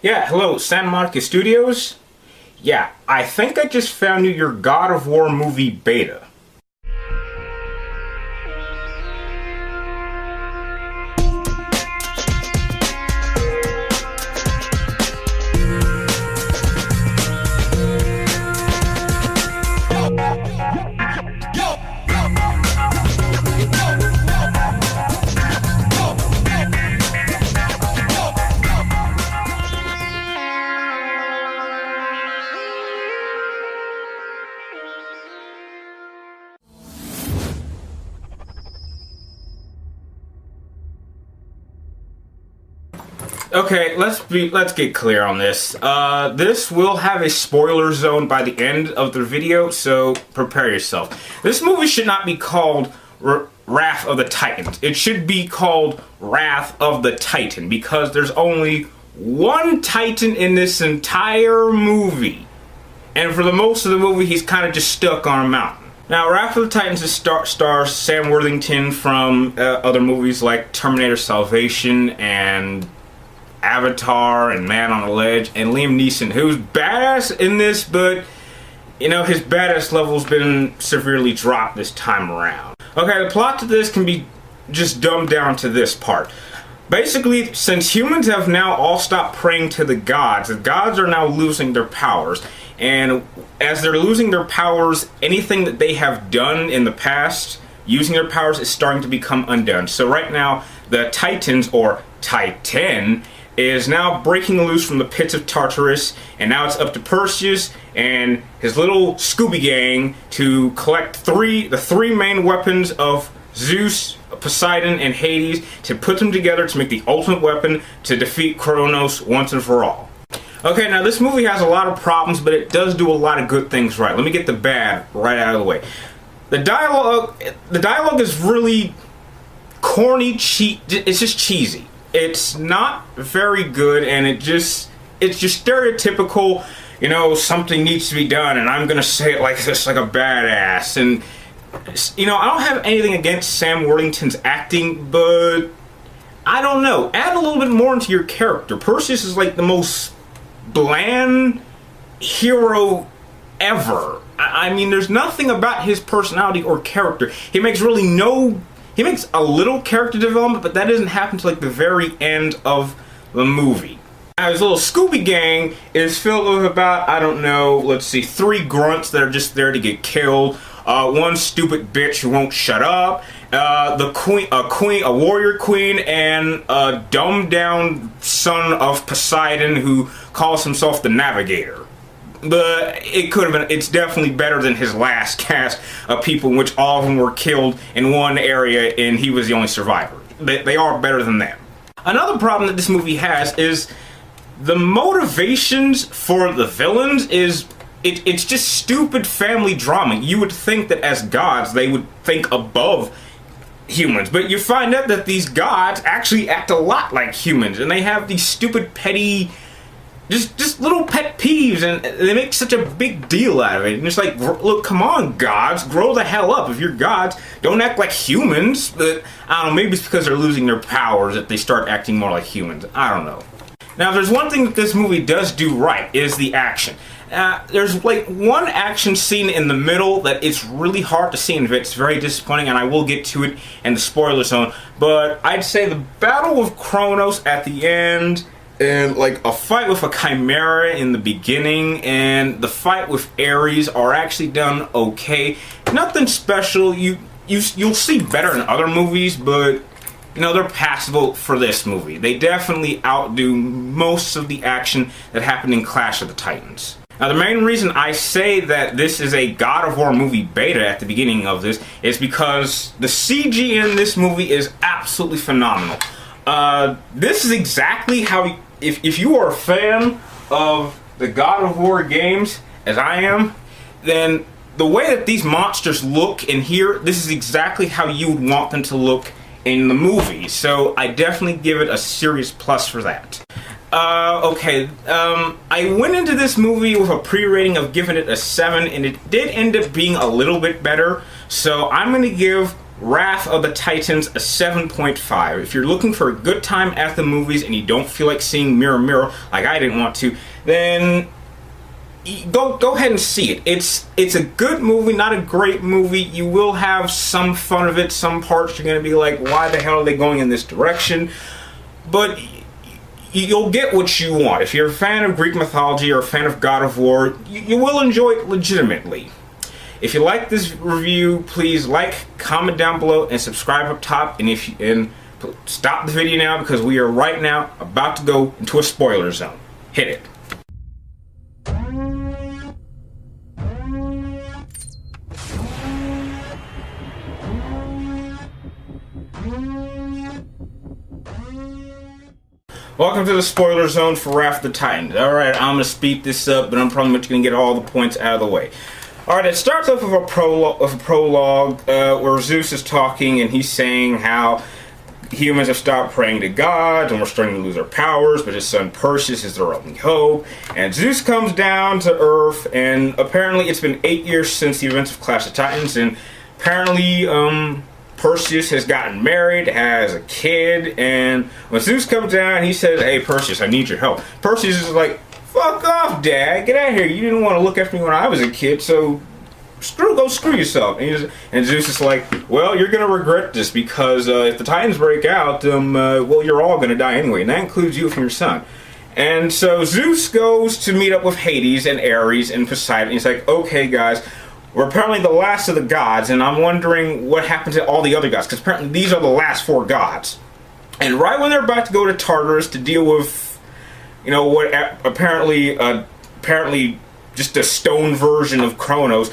Yeah, hello, Santa Monica Studios? Yeah, I think I just found you your God of War movie beta. Okay, let's get clear on this. This will have a spoiler zone by the end of the video, so prepare yourself. This movie should not be called Wrath of the Titans. It should be called Wrath of the Titan, because there's only one Titan in this entire movie. And for the most of the movie, he's kind of just stuck on a mountain. Now, Wrath of the Titans stars Sam Worthington from other movies like Terminator Salvation and Avatar and Man on the Ledge, and Liam Neeson, who's badass in this, but you know, his badass level's been severely dropped this time around. Okay, the plot to this can be just dumbed down to this part. Basically, since humans have now all stopped praying to the gods are now losing their powers, and as they're losing their powers, anything that they have done in the past using their powers is starting to become undone. So right now, the Titans, or Titan, is now breaking loose from the pits of Tartarus, and now it's up to Perseus and his little Scooby Gang to collect the three main weapons of Zeus, Poseidon, and Hades, to put them together to make the ultimate weapon to defeat Kronos once and for all. Okay, now this movie has a lot of problems, but it does do a lot of good things right. Let me get the bad right out of the way. The dialogue is really corny, it's just cheesy. It's not very good, and it's just stereotypical, you know, something needs to be done, and I'm gonna say it like this, like a badass. And, you know, I don't have anything against Sam Worthington's acting, but I don't know. Add a little bit more into your character. Perseus is like the most bland hero ever. I mean, there's nothing about his personality or character. He makes a little character development, but that doesn't happen to like the very end of the movie. Now, his little Scooby Gang is filled with about, I don't know, let's see, 3 grunts that are just there to get killed. One stupid bitch who won't shut up. A warrior queen, and a dumbed down son of Poseidon who calls himself the Navigator. But it could have been, it's definitely better than his last cast of people, in which all of them were killed in one area and he was the only survivor. They are better than them. Another problem that this movie has is the motivations for the villains is, it's just stupid family drama. You would think that as gods they would think above humans, but you find out that these gods actually act a lot like humans, and they have these stupid petty just little pet peeves, and they make such a big deal out of it. And it's like, look, come on, gods, grow the hell up. If you're gods, don't act like humans. But I don't know, maybe it's because they're losing their powers that they start acting more like humans. I don't know. Now, there's one thing that this movie does do right, is the action. There's like one action scene in the middle that it's really hard to see, and it's very disappointing, and I will get to it in the spoiler zone. But I'd say the Battle of Kronos at the end, and like a fight with a Chimera in the beginning, and the fight with Ares are actually done okay. Nothing special. You'll see better in other movies, but you know, they're passable for this movie. They definitely outdo most of the action that happened in Clash of the Titans. Now, the main reason I say that this is a God of War movie beta at the beginning of this is because the CG in this movie is absolutely phenomenal. This is exactly how, if you are a fan of the God of War games, as I am, then the way that these monsters look in here, this is exactly how you would want them to look in the movie. So I definitely give it a serious plus for that. I went into this movie with a pre-rating of giving it a 7, and it did end up being a little bit better. So I'm going to give Wrath of the Titans a 7.5. If you're looking for a good time at the movies and you don't feel like seeing Mirror Mirror like I didn't want to, then go ahead and see it. It's a good movie, not a great movie. You will have some fun of it. Some parts you're going to be like, why the hell are they going in this direction? But you'll get what you want. If you're a fan of Greek mythology or a fan of God of War, you will enjoy it legitimately. If you like this review, please like, comment down below, and subscribe up top. And stop the video now, because we are right now about to go into a spoiler zone. Hit it. Welcome to the spoiler zone for Wrath of the Titans. Alright, I'm going to speed this up, but I'm probably going to get all the points out of the way. Alright, it starts off with a prologue where Zeus is talking, and he's saying how humans have stopped praying to gods, and we're starting to lose our powers, but his son Perseus is their only hope. And Zeus comes down to Earth, and apparently it's been 8 years since the events of Clash of Titans, and apparently Perseus has gotten married, has a kid, and when Zeus comes down, he says, "Hey Perseus, I need your help." Perseus is like, "Fuck off, Dad. Get out of here. You didn't want to look after me when I was a kid, so go screw yourself." And Zeus is like, "Well, you're going to regret this, because if the Titans break out, well, you're all going to die anyway, and that includes you and your son." And so Zeus goes to meet up with Hades and Ares and Poseidon. He's like, "Okay, guys, we're apparently the last of the gods, and I'm wondering what happened to all the other gods, because apparently these are the last 4 gods." And right when they're about to go to Tartarus to deal with, you know, what apparently just a stone version of Kronos,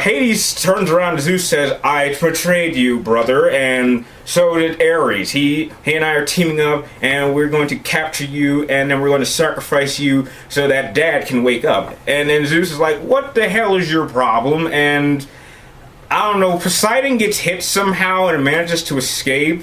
Hades turns around to Zeus, says, "I betrayed you, brother, and so did Ares. He and I are teaming up, and we're going to capture you, and then we're going to sacrifice you so that Dad can wake up." And then Zeus is like, "What the hell is your problem?" And I don't know, Poseidon gets hit somehow and manages to escape,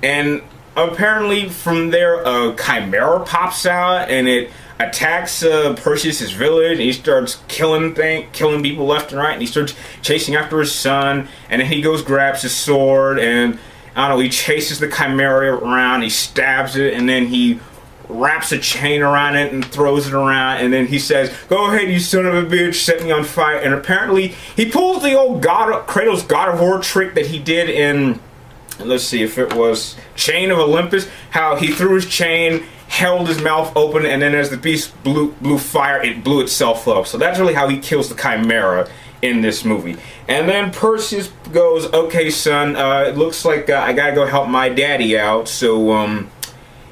and apparently from there a chimera pops out and it attacks Perseus' village, and he starts killing people left and right, and he starts chasing after his son, and then he goes grabs his sword, and I don't know, he chases the chimera around, he stabs it, and then he wraps a chain around it and throws it around, and then he says, "Go ahead, you son of a bitch, set me on fire." And apparently he pulls the old Kratos God of War trick that he did in, let's see if it was Chain of Olympus, how he threw his chain, held his mouth open, and then as the beast blew fire, it blew itself up. So that's really how he kills the chimera in this movie. And then Perseus goes, "Okay, son, it looks like I gotta go help my daddy out, so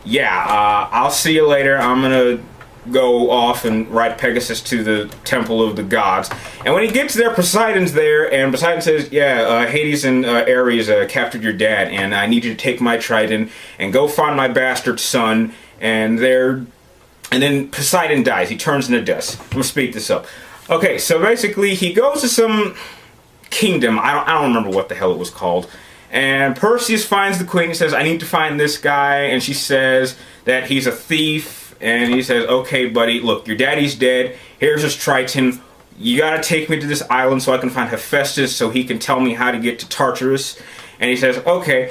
yeah, I'll see you later. I'm gonna go off and ride Pegasus to the Temple of the Gods." And when he gets there, Poseidon's there, and Poseidon says, "Yeah, Hades and Ares captured your dad, and I need you to take my trident and go find my bastard son." And then Poseidon dies. He turns into dust. I'm gonna speed this up. Okay, so basically he goes to some kingdom. I don't remember what the hell it was called. And Perseus finds the queen and says, "I need to find this guy." And she says that he's a thief. And he says, "Okay, buddy, look, your daddy's dead. Here's his Triton. You gotta take me to this island so I can find Hephaestus so he can tell me how to get to Tartarus." And he says, "Okay."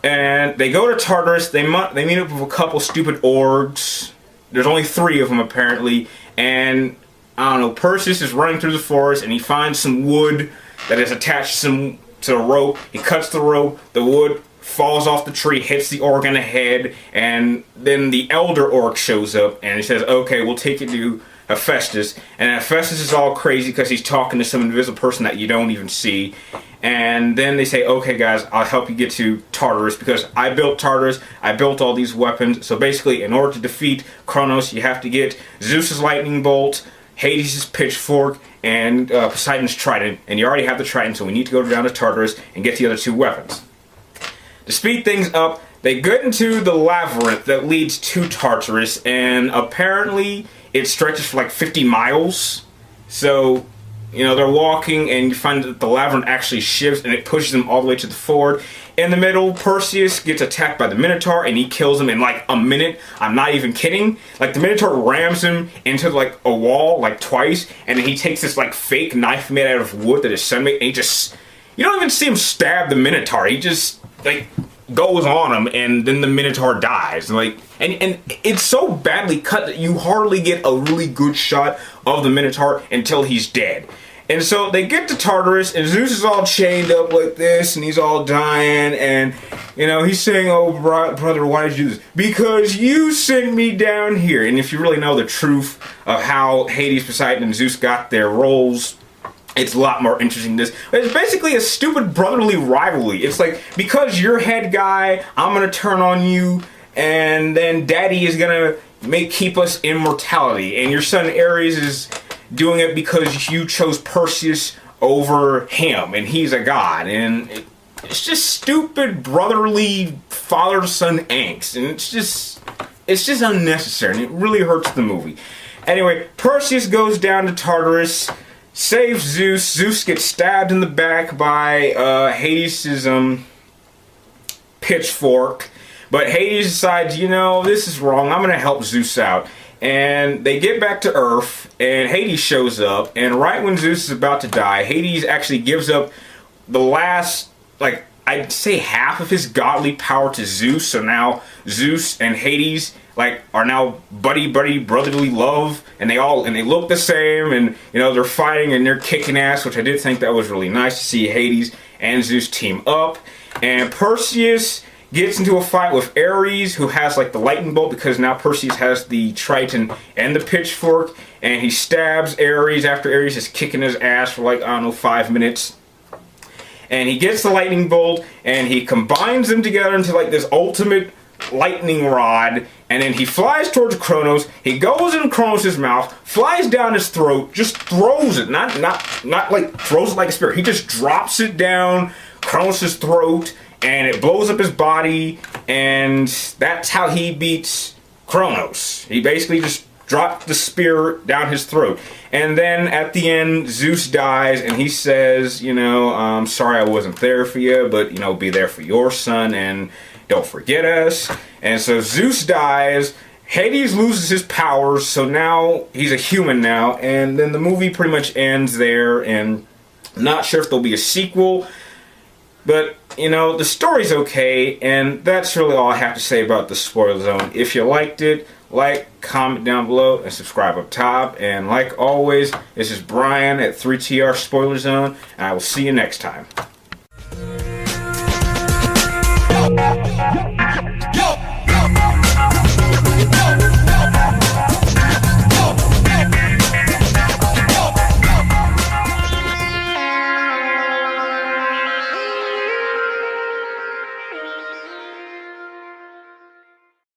And they go to Tartarus. They meet up with a couple stupid orcs. There's only 3 of them apparently. And I don't know, Perseus is running through the forest and he finds some wood that is attached to a rope. He cuts the rope. The wood falls off the tree, hits the orc in the head, and then the elder orc shows up and he says, "Okay, we'll take you to Hephaestus." And Hephaestus is all crazy because he's talking to some invisible person that you don't even see. And then they say, "Okay guys, I'll help you get to Tartarus because I built Tartarus, I built all these weapons." So basically, in order to defeat Kronos, you have to get Zeus's lightning bolt, Hades' pitchfork, and Poseidon's trident. And you already have the trident, so we need to go down to Tartarus and get the other 2 weapons. To speed things up, they get into the labyrinth that leads to Tartarus, and apparently it stretches for like 50 miles. So, you know, they're walking, and you find that the labyrinth actually shifts, and it pushes them all the way to the forward. In the middle, Perseus gets attacked by the Minotaur, and he kills him in like a minute. I'm not even kidding. Like, the Minotaur rams him into like a wall like twice, and then he takes this like fake knife made out of wood that his son made, and you don't even see him stab the Minotaur. He just like goes on him, and then the Minotaur dies. Like, and it's so badly cut that you hardly get a really good shot of the Minotaur until he's dead. And so they get to Tartarus, and Zeus is all chained up like this, and he's all dying, and, you know, he's saying, oh, brother, why did you do this? Because you sent me down here. And if you really know the truth of how Hades, Poseidon, and Zeus got their roles, it's a lot more interesting than this. It's basically a stupid brotherly rivalry. It's like, because you're head guy, I'm going to turn on you, and then daddy is going to keep us immortality. And your son Ares is doing it because you chose Perseus over him, and he's a god. And it's just stupid brotherly father-son angst, and it's just unnecessary, and it really hurts the movie. Anyway, Perseus goes down to Tartarus, saves Zeus. Zeus gets stabbed in the back by Hades' pitchfork, but Hades decides, you know, this is wrong, I'm gonna help Zeus out. And they get back to Earth, and Hades shows up, and right when Zeus is about to die, Hades actually gives up the last, like, I'd say half of his godly power to Zeus. So now Zeus and Hades, like, are now buddy brotherly love, and they look the same, and, you know, they're fighting and they're kicking ass, which I did think that was really nice to see Hades and Zeus team up. And Perseus gets into a fight with Ares, who has like the lightning bolt, because now Perseus has the Triton and the pitchfork, and he stabs Ares after Ares is kicking his ass for like, I don't know, 5 minutes. And he gets the lightning bolt, and he combines them together into like this ultimate lightning rod, and then he flies towards Kronos. He goes in Kronos' mouth, flies down his throat, just throws it, not like throws it like a spear. He just drops it down Kronos' throat, and it blows up his body, and that's how he beats Kronos. He basically just dropped the spear down his throat. And then at the end, Zeus dies, and he says, you know, I'm sorry I wasn't there for you, but, you know, be there for your son, and don't forget us. And so Zeus dies, Hades loses his powers, so now he's a human now, and then the movie pretty much ends there, and I'm not sure if there'll be a sequel. But, you know, the story's okay, and that's really all I have to say about the spoiler zone. If you liked it, like, comment down below, and subscribe up top. And like always, this is Brian at 3TR Spoiler Zone, and I will see you next time.